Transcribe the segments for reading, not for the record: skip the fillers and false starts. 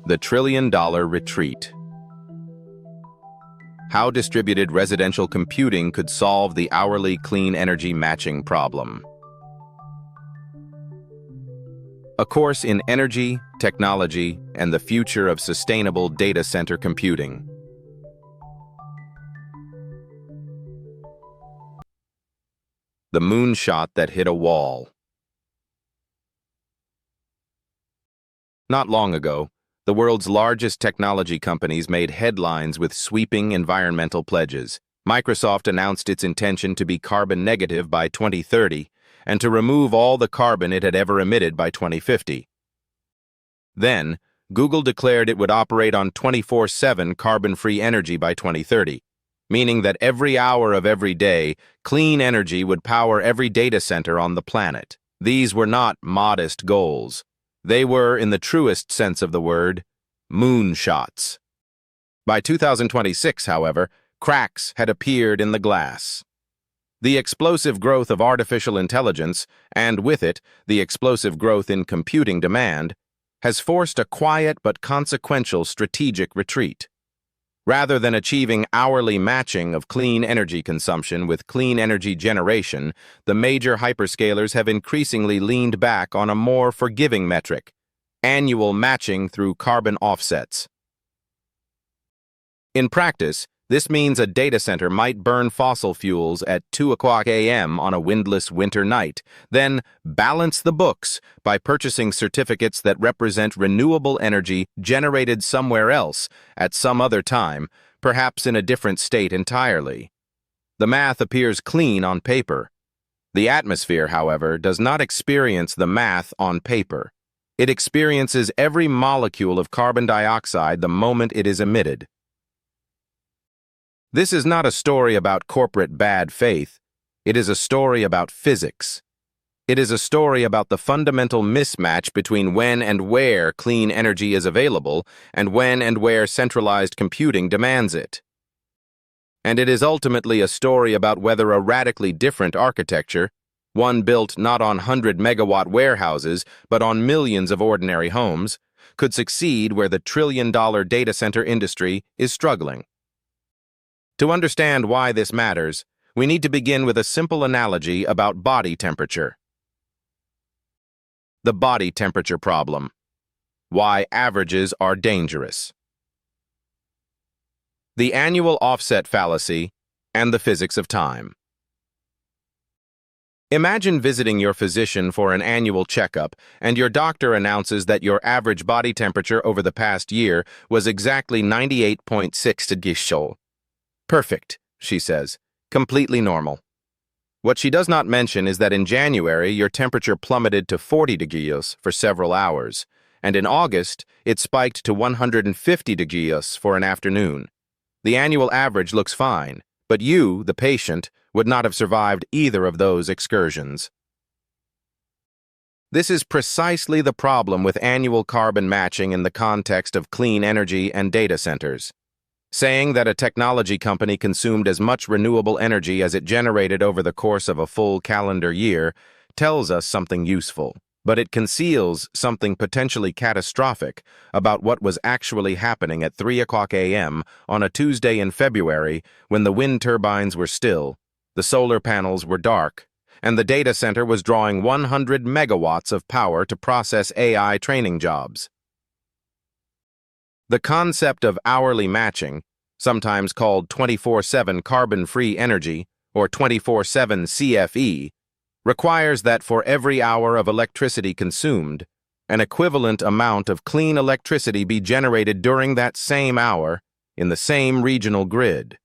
The trillion-dollar retreat. How distributed residential computing could solve the hourly clean energy matching problem. A course in energy, technology, and the future of sustainable data center computing. The moonshot that hit a wall. Not long ago, the world's largest technology companies made headlines with sweeping environmental pledges. Microsoft announced its intention to be carbon negative by 2030 and to remove all the carbon it had ever emitted by 2050. Then, Google declared it would operate on 24/7 carbon-free energy by 2030, meaning that every hour of every day, clean energy would power every data center on the planet. These were not modest goals. They were, in the truest sense of the word, moonshots. By 2026, however, cracks had appeared in the glass. The explosive growth of artificial intelligence, and with it, the explosive growth in computing demand, has forced a quiet but consequential strategic retreat. Rather than achieving hourly matching of clean energy consumption with clean energy generation, the major hyperscalers have increasingly leaned back on a more forgiving metric: annual matching through carbon offsets. In practice, this means a data center might burn fossil fuels at 2:00 a.m. on a windless winter night, then balance the books by purchasing certificates that represent renewable energy generated somewhere else at some other time, perhaps in a different state entirely. The math appears clean on paper. The atmosphere, however, does not experience the math on paper. It experiences every molecule of carbon dioxide the moment it is emitted. This is not a story about corporate bad faith. It is a story about physics. It is a story about the fundamental mismatch between when and where clean energy is available and when and where centralized computing demands it. And it is ultimately a story about whether a radically different architecture, one built not on 100-megawatt warehouses but on millions of ordinary homes, could succeed where the trillion-dollar data center industry is struggling. To understand why this matters, we need to begin with a simple analogy about body temperature. The body temperature problem. Why averages are dangerous. The annual offset fallacy and the physics of time. Imagine visiting your physician for an annual checkup, and your doctor announces that your average body temperature over the past year was exactly 98.6 degrees Celsius. Perfect, she says. Completely normal. What she does not mention is that in January, your temperature plummeted to 40 degrees for several hours, and in August, it spiked to 150 degrees for an afternoon. The annual average looks fine, but you, the patient, would not have survived either of those excursions. This is precisely the problem with annual carbon matching in the context of clean energy and data centers. Saying that a technology company consumed as much renewable energy as it generated over the course of a full calendar year tells us something useful, but it conceals something potentially catastrophic about what was actually happening at 3:00 a.m. on a Tuesday in February when the wind turbines were still, the solar panels were dark, and the data center was drawing 100 megawatts of power to process AI training jobs. The concept of hourly matching, sometimes called 24/7 carbon-free energy or 24/7 CFE, requires that for every hour of electricity consumed, an equivalent amount of clean electricity be generated during that same hour in the same regional grid.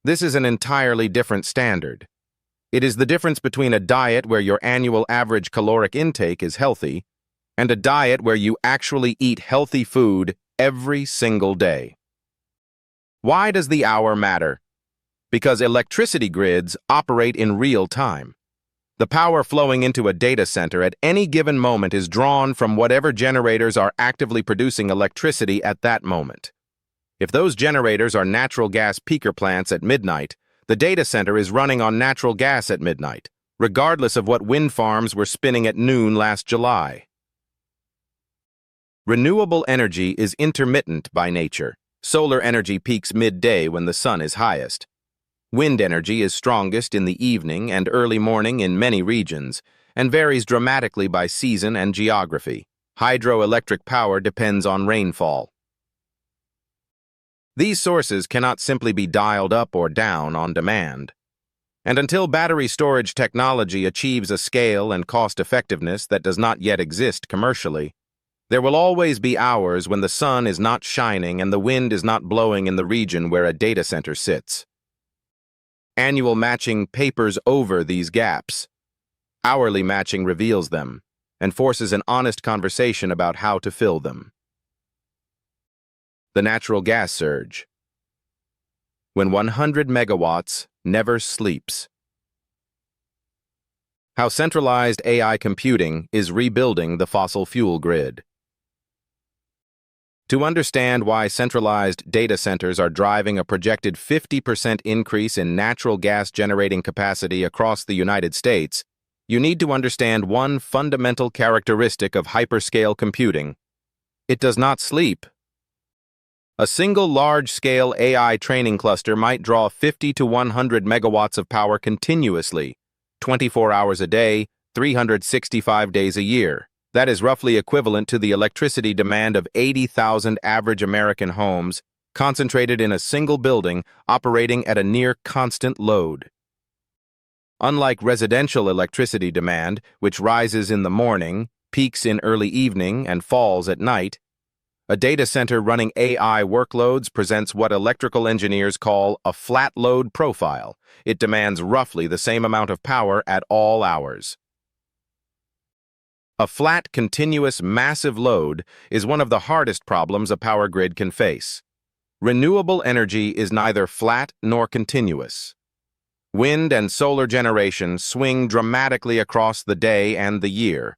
This is an entirely different standard. It is the difference between a diet where your annual average caloric intake is healthy and a diet where you actually eat healthy food every single day. Why does the hour matter? Because electricity grids operate in real time. The power flowing into a data center at any given moment is drawn from whatever generators are actively producing electricity at that moment. If those generators are natural gas peaker plants at midnight, the data center is running on natural gas at midnight, regardless of what wind farms were spinning at noon last July. Renewable energy is intermittent by nature. Solar energy peaks midday when the sun is highest. Wind energy is strongest in the evening and early morning in many regions, and varies dramatically by season and geography. Hydroelectric power depends on rainfall. These sources cannot simply be dialed up or down on demand. And until battery storage technology achieves a scale and cost-effectiveness that does not yet exist commercially, there will always be hours when the sun is not shining and the wind is not blowing in the region where a data center sits. Annual matching papers over these gaps. Hourly matching reveals them and forces an honest conversation about how to fill them. The natural gas surge. When 100 megawatts never sleeps. How centralized AI computing is rebuilding the fossil fuel grid. To understand why centralized data centers are driving a projected 50% increase in natural gas generating capacity across the United States, you need to understand one fundamental characteristic of hyperscale computing. It does not sleep. A single large-scale AI training cluster might draw 50 to 100 megawatts of power continuously, 24 hours a day, 365 days a year. That is roughly equivalent to the electricity demand of 80,000 average American homes, concentrated in a single building operating at a near constant load. Unlike residential electricity demand, which rises in the morning, peaks in early evening, and falls at night, a data center running AI workloads presents what electrical engineers call a flat load profile. It demands roughly the same amount of power at all hours. A flat, continuous, massive load is one of the hardest problems a power grid can face. Renewable energy is neither flat nor continuous. Wind and solar generation swing dramatically across the day and the year.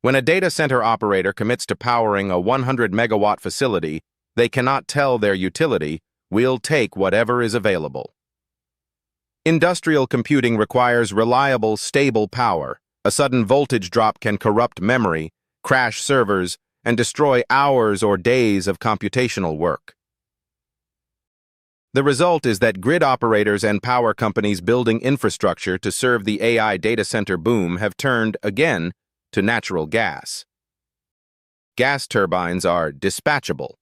When a data center operator commits to powering a 100-megawatt facility, they cannot tell their utility, "We'll take whatever is available." Industrial computing requires reliable, stable power. A sudden voltage drop can corrupt memory, crash servers, and destroy hours or days of computational work. The result is that grid operators and power companies building infrastructure to serve the AI data center boom have turned, again, to natural gas. Gas turbines are dispatchable.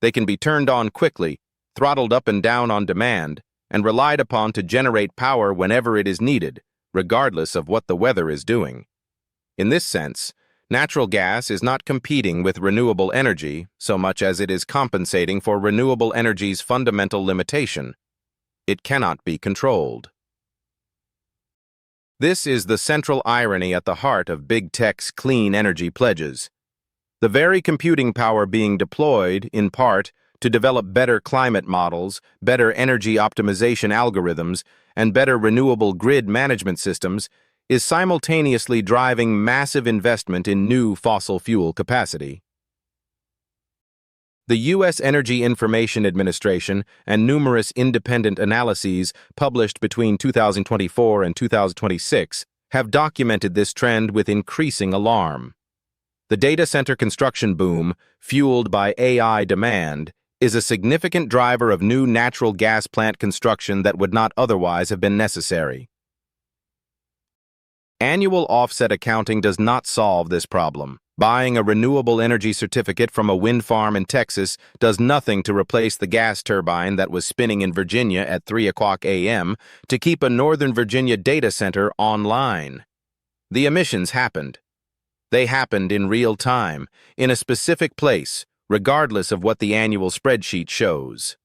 They can be turned on quickly, throttled up and down on demand, and relied upon to generate power whenever it is needed, regardless of what the weather is doing. In this sense, natural gas is not competing with renewable energy so much as it is compensating for renewable energy's fundamental limitation. It cannot be controlled. This is the central irony at the heart of big tech's clean energy pledges. The very computing power being deployed, in part, to develop better climate models, better energy optimization algorithms, and better renewable grid management systems, is simultaneously driving massive investment in new fossil fuel capacity. The U.S. Energy Information Administration and numerous independent analyses published between 2024 and 2026 have documented this trend with increasing alarm. The data center construction boom, fueled by AI demand, is a significant driver of new natural gas plant construction that would not otherwise have been necessary. Annual offset accounting does not solve this problem. Buying a renewable energy certificate from a wind farm in Texas does nothing to replace the gas turbine that was spinning in Virginia at 3 o'clock a.m. to keep a Northern Virginia data center online. The emissions happened. They happened in real time, in a specific place, regardless of what the annual spreadsheet shows.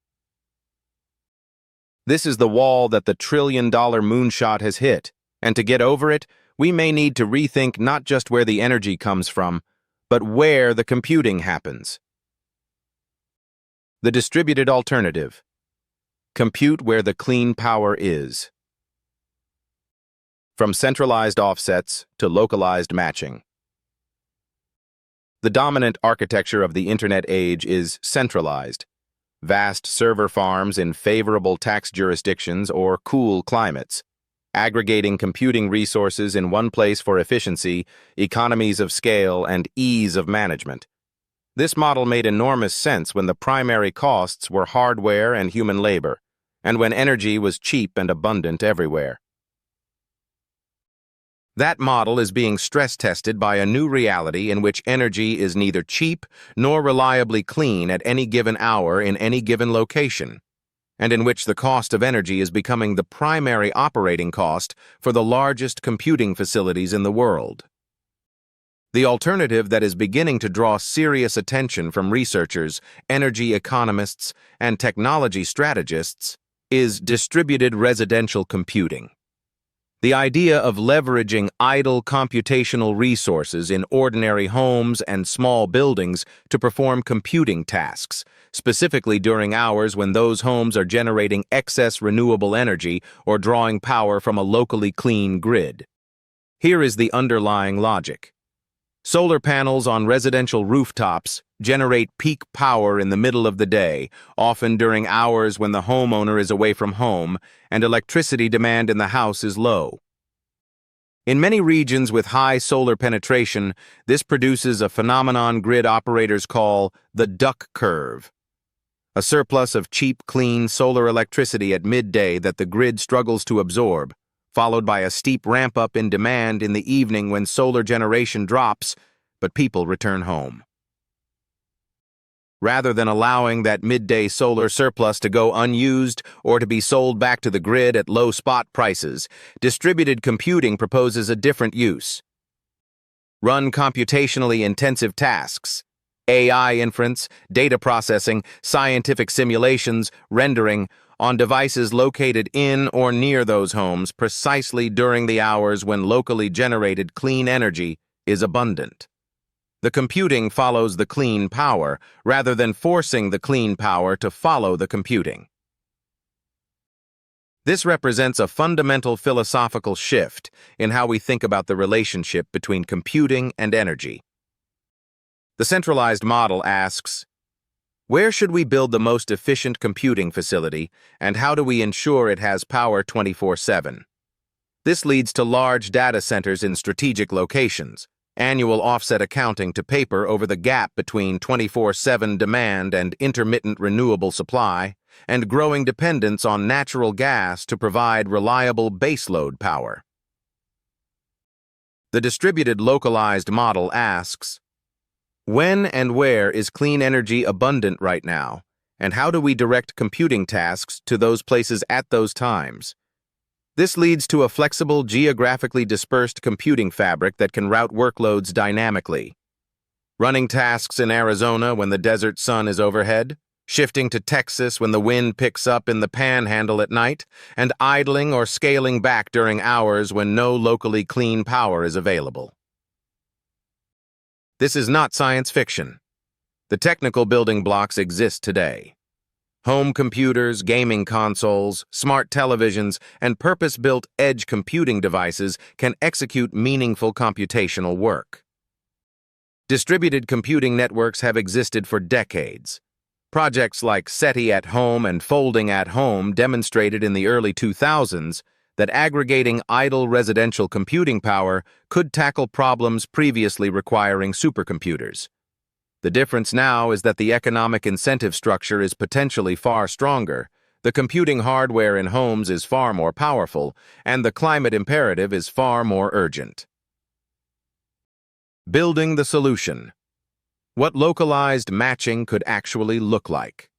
This is the wall that the trillion-dollar moonshot has hit, and to get over it, we may need to rethink not just where the energy comes from, but where the computing happens. The distributed alternative. Compute where the clean power is. From centralized offsets to localized matching. The dominant architecture of the Internet age is centralized. Vast server farms in favorable tax jurisdictions or cool climates, aggregating computing resources in one place for efficiency, economies of scale, and ease of management. This model made enormous sense when the primary costs were hardware and human labor, and when energy was cheap and abundant everywhere. That model is being stress-tested by a new reality in which energy is neither cheap nor reliably clean at any given hour in any given location, and in which the cost of energy is becoming the primary operating cost for the largest computing facilities in the world. The alternative that is beginning to draw serious attention from researchers, energy economists, and technology strategists is distributed residential computing. The idea of leveraging idle computational resources in ordinary homes and small buildings to perform computing tasks, specifically during hours when those homes are generating excess renewable energy or drawing power from a locally clean grid. Here is the underlying logic. Solar panels on residential rooftops generate peak power in the middle of the day, often during hours when the homeowner is away from home and electricity demand in the house is low. In many regions with high solar penetration, this produces a phenomenon grid operators call the duck curve, a surplus of cheap, clean solar electricity at midday that the grid struggles to absorb, followed by a steep ramp-up in demand in the evening when solar generation drops, but people return home. Rather than allowing that midday solar surplus to go unused or to be sold back to the grid at low spot prices, distributed computing proposes a different use. Run computationally intensive tasks, AI inference, data processing, scientific simulations, rendering, on devices located in or near those homes precisely during the hours when locally generated clean energy is abundant. The computing follows the clean power rather than forcing the clean power to follow the computing. This represents a fundamental philosophical shift in how we think about the relationship between computing and energy. The centralized model asks, where should we build the most efficient computing facility, and how do we ensure it has power 24/7? This leads to large data centers in strategic locations, annual offset accounting to paper over the gap between 24/7 demand and intermittent renewable supply, and growing dependence on natural gas to provide reliable baseload power. The distributed localized model asks, when and where is clean energy abundant right now, and how do we direct computing tasks to those places at those times? This leads to a flexible, geographically dispersed computing fabric that can route workloads dynamically. Running tasks in Arizona when the desert sun is overhead, shifting to Texas when the wind picks up in the panhandle at night, and idling or scaling back during hours when no locally clean power is available. This is not science fiction. The technical building blocks exist today. Home computers, gaming consoles, smart televisions, and purpose-built edge computing devices can execute meaningful computational work. Distributed computing networks have existed for decades. Projects like SETI at Home and Folding at Home demonstrated in the early 2000s that aggregating idle residential computing power could tackle problems previously requiring supercomputers. The difference now is that the economic incentive structure is potentially far stronger, the computing hardware in homes is far more powerful, and the climate imperative is far more urgent. Building the solution. What localized matching could actually look like.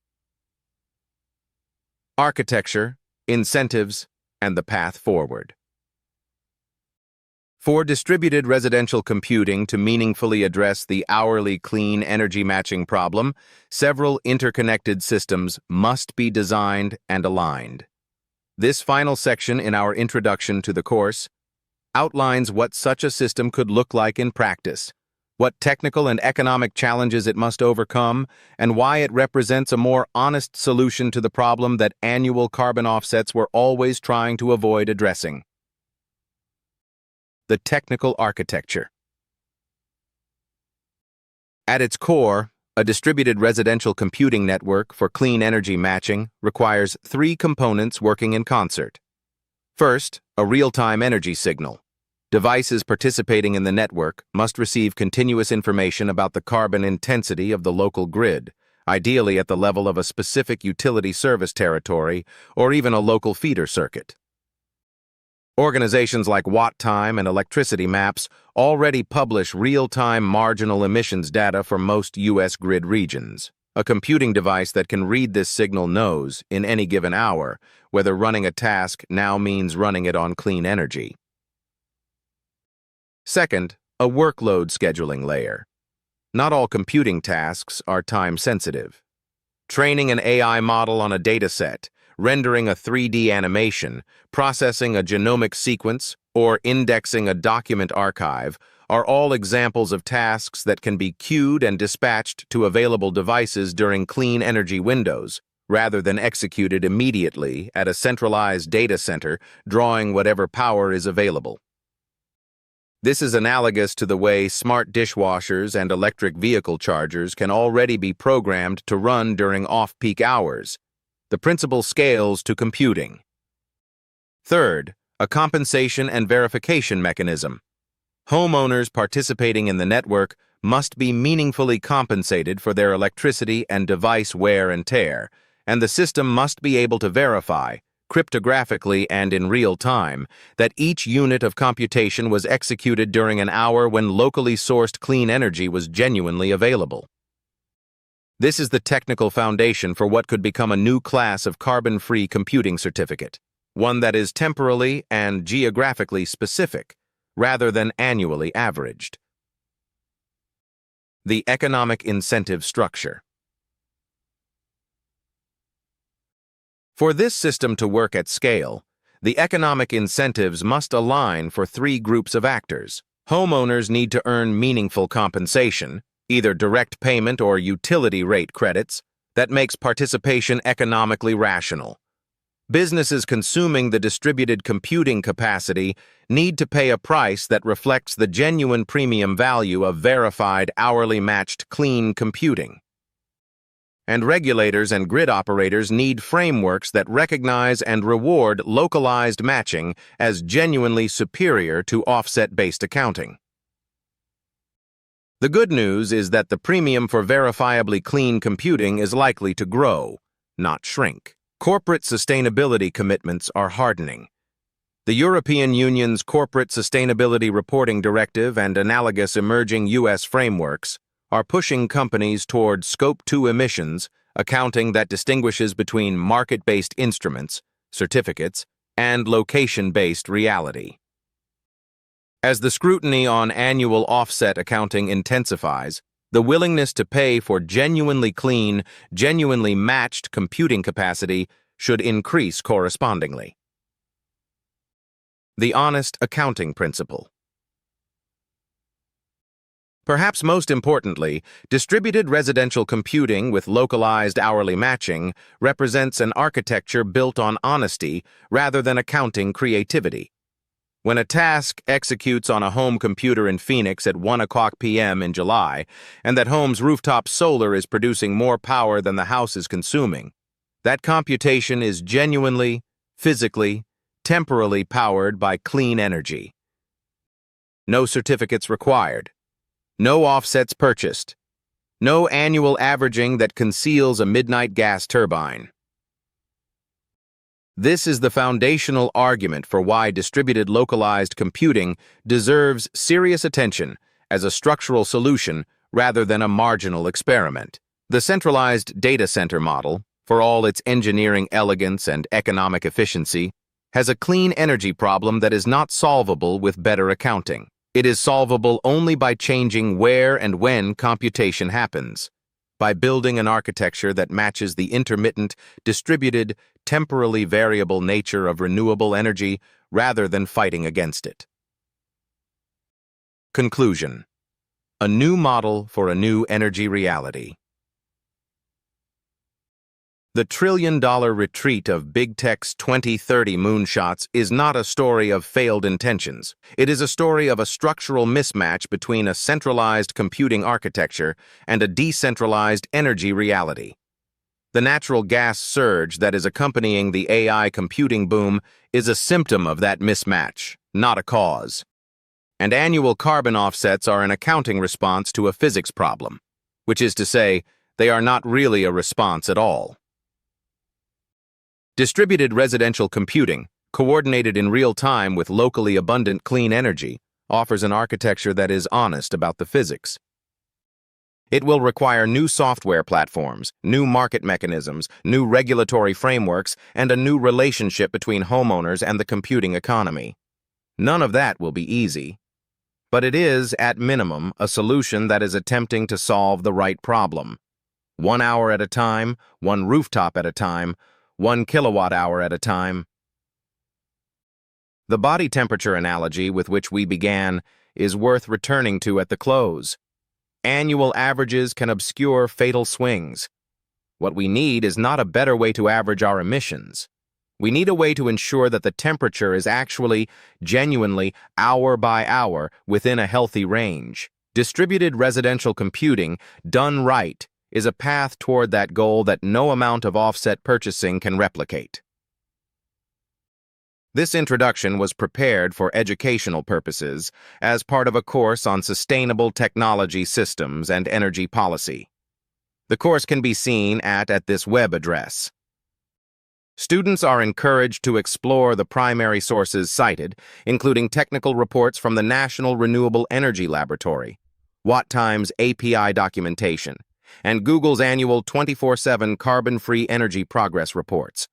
Architecture, incentives, and the path forward. For distributed residential computing to meaningfully address the hourly clean energy matching problem, several interconnected systems must be designed and aligned. This final section in our introduction to the course outlines what such a system could look like in practice, what technical and economic challenges it must overcome, and why it represents a more honest solution to the problem that annual carbon offsets were always trying to avoid addressing. The technical architecture. At its core, a distributed residential computing network for clean energy matching requires three components working in concert. First, a real-time energy signal, Devices participating in the network must receive continuous information about the carbon intensity of the local grid, ideally at the level of a specific utility service territory or even a local feeder circuit. Organizations like Watt Time and Electricity Maps already publish real-time marginal emissions data for most U.S. grid regions. A computing device that can read this signal knows, in any given hour, whether running a task now means running it on clean energy. Second, a workload scheduling layer. Not all computing tasks are time-sensitive. Training an AI model on a dataset, rendering a 3D animation, processing a genomic sequence, or indexing a document archive are all examples of tasks that can be queued and dispatched to available devices during clean energy windows, rather than executed immediately at a centralized data center drawing whatever power is available. This is analogous to the way smart dishwashers and electric vehicle chargers can already be programmed to run during off-peak hours. The principle scales to computing. Third, a compensation and verification mechanism. Homeowners participating in the network must be meaningfully compensated for their electricity and device wear and tear, and the system must be able to verify, cryptographically and in real time, that each unit of computation was executed during an hour when locally sourced clean energy was genuinely available. This is the technical foundation for what could become a new class of carbon-free computing certificate, one that is temporally and geographically specific, rather than annually averaged. The economic incentive structure. For this system to work at scale, the economic incentives must align for three groups of actors. Homeowners need to earn meaningful compensation, either direct payment or utility rate credits, that makes participation economically rational. Businesses consuming the distributed computing capacity need to pay a price that reflects the genuine premium value of verified hourly matched clean computing. And regulators and grid operators need frameworks that recognize and reward localized matching as genuinely superior to offset-based accounting. The good news is that the premium for verifiably clean computing is likely to grow, not shrink. Corporate sustainability commitments are hardening. The European Union's Corporate Sustainability Reporting Directive and analogous emerging U.S. frameworks are pushing companies toward Scope 2 emissions, accounting that distinguishes between market-based instruments, certificates, and location-based reality. As the scrutiny on annual offset accounting intensifies, the willingness to pay for genuinely clean, genuinely matched computing capacity should increase correspondingly. The honest accounting principle. Perhaps most importantly, distributed residential computing with localized hourly matching represents an architecture built on honesty rather than accounting creativity. When a task executes on a home computer in Phoenix at 1:00 p.m. in July, and that home's rooftop solar is producing more power than the house is consuming, that computation is genuinely, physically, temporally powered by clean energy. No certificates required. No offsets purchased. No annual averaging that conceals a midnight gas turbine. This is the foundational argument for why distributed localized computing deserves serious attention as a structural solution rather than a marginal experiment. The centralized data center model, for all its engineering elegance and economic efficiency, has a clean energy problem that is not solvable with better accounting. It is solvable only by changing where and when computation happens, by building an architecture that matches the intermittent, distributed, temporally variable nature of renewable energy rather than fighting against it. Conclusion: a new model for a new energy reality. The trillion-dollar retreat of big tech's 2030 moonshots is not a story of failed intentions. It is a story of a structural mismatch between a centralized computing architecture and a decentralized energy reality. The natural gas surge that is accompanying the AI computing boom is a symptom of that mismatch, not a cause. And annual carbon offsets are an accounting response to a physics problem, which is to say, they are not really a response at all. Distributed residential computing, coordinated in real time with locally abundant clean energy, offers an architecture that is honest about the physics. It will require new software platforms, new market mechanisms, new regulatory frameworks, and a new relationship between homeowners and the computing economy. None of that will be easy. But it is, at minimum, a solution that is attempting to solve the right problem. 1 hour at a time, one rooftop at a time, 1 kilowatt-hour at a time. The body temperature analogy with which we began is worth returning to at the close. Annual averages can obscure fatal swings. What we need is not a better way to average our emissions. We need a way to ensure that the temperature is actually, genuinely, hour by hour, within a healthy range. Distributed residential computing, done right, is a path toward that goal that no amount of offset purchasing can replicate. This introduction was prepared for educational purposes as part of a course on sustainable technology systems and energy policy. The course can be seen at this web address. Students are encouraged to explore the primary sources cited, including technical reports from the National Renewable Energy Laboratory, WattTime's API documentation, and Google's annual 24/7 carbon-free energy progress reports.